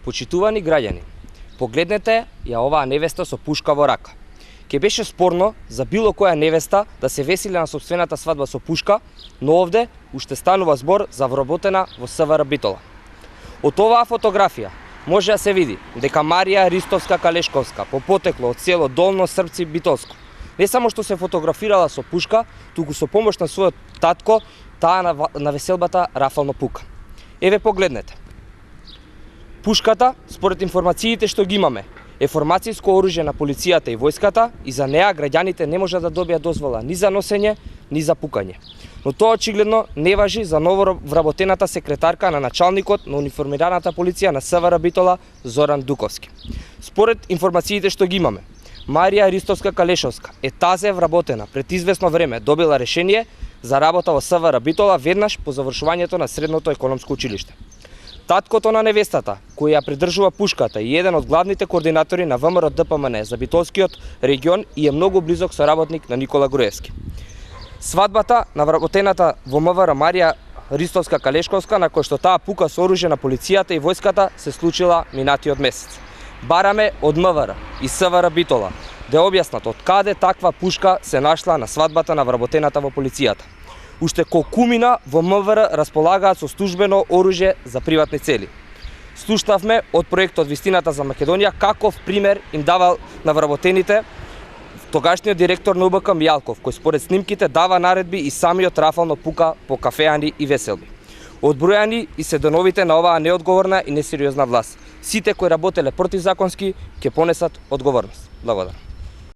Почитувани граѓани, погледнете ја оваа невеста со пушка во рака. Ке беше спорно за било која невеста да се весели на сопствената свадба со пушка, но овде уште станува збор за вработена во СВР Битола. Од оваа фотографија може да се види дека Марија Ристовска-Калешковска по потекло од село Долно Српци Битолско не само што се фотографирала со пушка, туку со помош на својот татко, таа на веселбата рафално пука. Еве погледнете. Пушката, според информациите што ги имаме, е формацијско оружје на полицијата и војската и за неа граѓаните не можат да добијат дозвола ни за носење, ни за пукање. Но тоа очигледно не важи за ново вработената секретарка на началникот на униформираната полиција на СВР Битола Зоран Дуковски. Според информациите што ги имаме, Марија Ристовска-Калешовска е тазе вработена пред известно време добила решение за работа во СВР Битола веднаш по завршувањето на средното економско училиште. Таткото на невестата, кој ја придржува пушката и еден од главните координатори на ВМРО ДПМН за Битолскиот регион и е многу близок соработник на Никола Груевски. Свадбата на вработената во МВР Марија Ристовска-Калешковска, на кој што таа пука со оружје на полицијата и војската, се случила минатиот месец. Бараме од МВР и СВР Битола да објаснат од каде таква пушка се нашла на свадбата на вработената во полицијата. Уште колкумина во МВР располагаат со службено оружје за приватни цели. Слушнавме од проектот Вистината за Македонија каков пример им давал на вработените тогашниот директор на УБК Мијалков, кој според снимките дава наредби и самиот рафално пука по кафеани и веселби. Одбројани и се деновите на оваа неодговорна и несериозна власт. Сите кои работеле противзаконски ќе понесат одговорност. Благодарам.